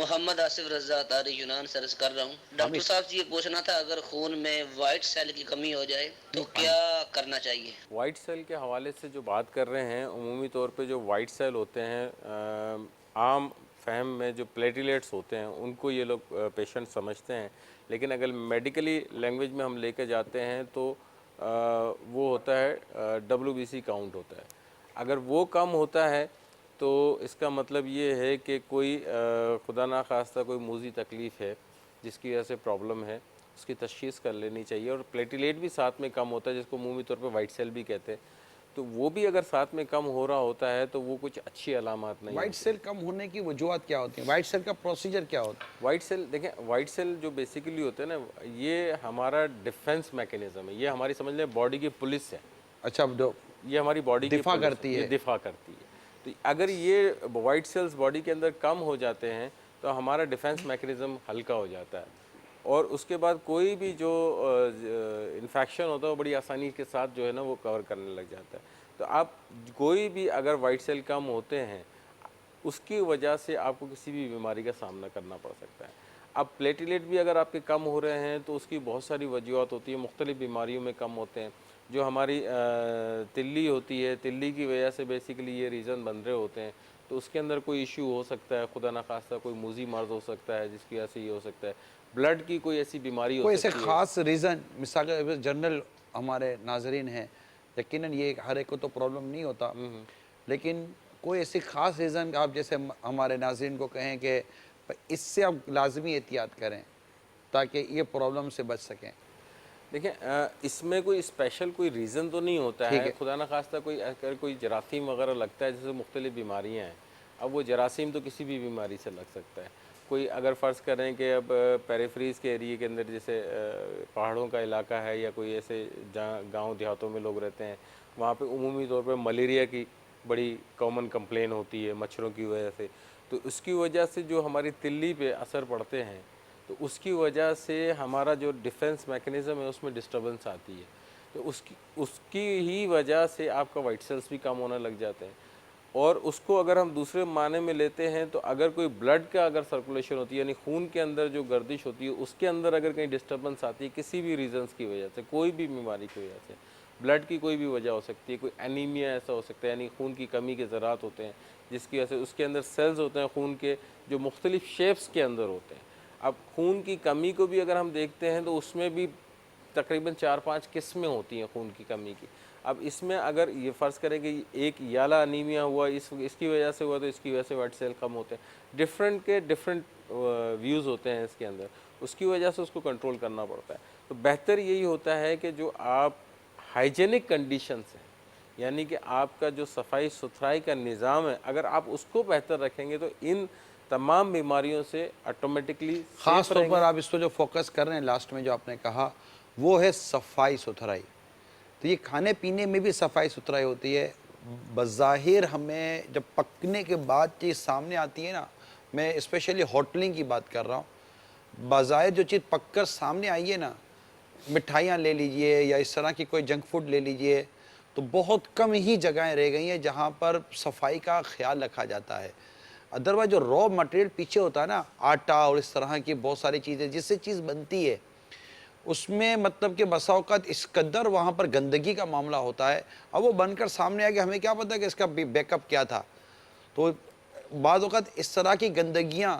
मोहम्मद आसिफ रज़ा तारी यूनान से अर्ज़ कर रहा हूँ। डॉक्टर साहब से ये पूछना था, अगर खून में वाइट सेल की कमी हो जाए तो क्या करना चाहिए? वाइट सेल के हवाले से जो बात कर रहे हैं, उमूमी तौर पे जो वाइट सेल होते हैं, आम फहम में जो प्लेटलेट्स होते हैं उनको ये लोग पेशेंट समझते हैं, लेकिन अगर मेडिकली लैंग्वेज में हम लेके जाते हैं तो वो होता है WBC काउंट होता है। अगर वो कम होता है तो इसका मतलब ये है कि कोई खुदा ना खास्ता कोई मूज़ी तकलीफ़ है जिसकी वजह से प्रॉब्लम है, उसकी तशख़ीस कर लेनी चाहिए। और प्लेटलेट भी साथ में कम होता है, जिसको अमूमी तौर पे वाइट सेल भी कहते हैं, तो वो भी अगर साथ में कम हो रहा होता है तो वो कुछ अच्छी अलामत नहीं वाइट होती। सेल कम होने की वजूहत क्या होती हैं? वाइट सेल का प्रोसीजर क्या होता है? वाइट सेल देखें, वाइट सेल जो बेसिकली होते हैं ना, ये हमारा डिफेंस मैकेनिज़्म है, ये हमारी समझ लें बॉडी की पुलिस है। अच्छा, अब ये हमारी बॉडी की दिफा पुलिस करती है, ये है। दिफा करती है। तो अगर ये वाइट सेल्स बॉडी के अंदर कम हो जाते हैं तो हमारा डिफेंस मैकेनिज़्म हल्का हो जाता है, और उसके बाद कोई भी जो इन्फेक्शन होता है वो बड़ी आसानी के साथ जो है ना वो कवर करने लग जाता है। तो आप कोई भी अगर वाइट सेल कम होते हैं, उसकी वजह से आपको किसी भी बीमारी का सामना करना पड़ सकता है। अब प्लेटलेट भी अगर आपके कम हो रहे हैं तो उसकी बहुत सारी वजूहत होती है, मुख्तलिफ़ बीमारियों में कम होते हैं। जो हमारी तिल्ली होती है, तिल्ली की वजह से बेसिकली ये रीज़न बन रहे होते हैं, तो उसके अंदर कोई इशू हो सकता है, खुदा ना खास्ता कोई मूज़ी मर्ज़ हो सकता है जिसकी वजह से ये हो सकता है। ब्लड की कोई ऐसी बीमारी हो कोई ऐसे सकती है। ख़ास रीज़न, मिसाल के जनरल हमारे नाज़रीन हैं, यकीनन ये हर एक को तो प्रॉब्लम नहीं होता, लेकिन कोई ऐसी ख़ास रीज़न आप जैसे हमारे नाज़रीन को कहें कि इससे आप लाज़मी एहतियात करें ताकि ये प्रॉब्लम से बच सकें? देखिए, इसमें कोई स्पेशल कोई रीज़न तो नहीं होता ठीक है, है। खुदा ना खास्ता कोई अगर कोई जरासीम वगैरह लगता है, जैसे मुख्तलिफ़ बीमारियाँ हैं। अब वो जरासीम तो किसी भी बीमारी से लग सकता है। कोई अगर फ़र्ज़ करें कि अब पेरिफेरीज़ के एरिए के अंदर जैसे पहाड़ों का इलाका है या कोई ऐसे जहाँ गाँव देहातों में लोग रहते हैं, वहाँ पे उमूमी तौर पे मलेरिया की बड़ी कॉमन कंप्लेन होती है मच्छरों की वजह से। तो उसकी वजह से जो हमारी तिल्ली पे असर पड़ते हैं, तो उसकी वजह से हमारा जो डिफेंस मैकेनिज़्म है उसमें डिस्टर्बेंस आती है। तो उसकी उसकी ही वजह से आपका वाइट सेल्स भी कम होने लग जाते हैं। और उसको अगर हम दूसरे माने में लेते हैं तो अगर कोई ब्लड का अगर सर्कुलेशन होती है, यानी खून के अंदर जो गर्दिश होती है उसके अंदर अगर कहीं डिस्टर्बेंस आती है किसी भी रीज़न्स की वजह से, कोई भी बीमारी की वजह से, ब्लड की कोई भी वजह हो सकती है, कोई एनीमिया ऐसा हो सकता है, यानी खून की कमी के ज़रात होते हैं जिसकी वजह से उसके अंदर सेल्स होते हैं खून के, जो मुख्तलिफ़ शेप्स के अंदर होते हैं। अब खून की कमी को भी अगर हम देखते हैं तो उसमें भी तकरीबन 4-5 किस्में होती हैं खून की कमी की। अब इसमें अगर ये फ़र्ज़ करें कि एक याला अनीमिया हुआ, इसकी वजह से हुआ, तो इसकी वजह से वाइट सेल कम होते हैं। डिफ़रेंट के डिफ़रेंट व्यूज़ होते हैं इसके अंदर, उसकी वजह से उसको कंट्रोल करना पड़ता है। तो बेहतर यही होता है कि जो आप हाइजीनिक कंडीशंस हैं, यानी कि आपका जो सफाई-सुथराई का निज़ाम है, अगर आप उसको बेहतर रखेंगे तो इन तमाम बीमारियों से ऑटोमेटिकली ख़ास सेफ तौर पर रहेंगे। आप इस पे जो फ़ोकस कर रहे हैं लास्ट में जो आपने कहा, वो है सफाई-सुथराई। तो ये खाने-पीने में भी सफाई-सुथराई होती है। बज़ाहिर हमें जब पकने के बाद चीज़ सामने आती है ना, मैं स्पेशली होटलिंग की बात कर रहा हूँ। बज़ाहिर जो चीज़ पक कर सामने आई है ना, मिठाइयाँ ले लीजिए या इस तरह की कोई जंक फूड ले लीजिए, तो बहुत कम ही जगहें रह गई हैं जहाँ पर सफाई का ख़्याल रखा जाता है। अदरवाइज़ जो रॉ मटेरियल पीछे होता है ना, आटा और इस तरह की बहुत सारी चीज़ें जिससे चीज़ बनती है, उसमें मतलब कि बसा औक़ात इस कदर वहाँ पर गंदगी का मामला होता है। अब वो बनकर सामने आ गया, हमें क्या पता कि इसका बैकअप क्या था। तो बाज़ औक़ात इस तरह की गंदगियाँ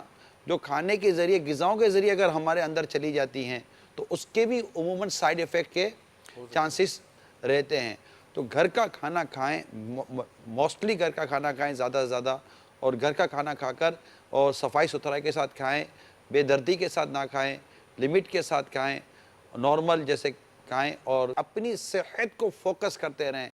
जो खाने के ज़रिए, ग़िज़ाओं के ज़रिए अगर हमारे अंदर चली जाती हैं, तो उसके भी उमूमन साइड इफ़ेक्ट के चांसेस रहते हैं। तो घर का खाना खाएँ, मोस्टली घर का खाना खाएँ ज़्यादा से ज़्यादा, और घर का खाना खाकर और सफाई-सुथराई के साथ खाएँ, बेदर्दी के साथ ना खाएँ, लिमिट के साथ खाएँ, नॉर्मल जैसे खाएँ और अपनी सेहत को फ़ोकस करते रहें।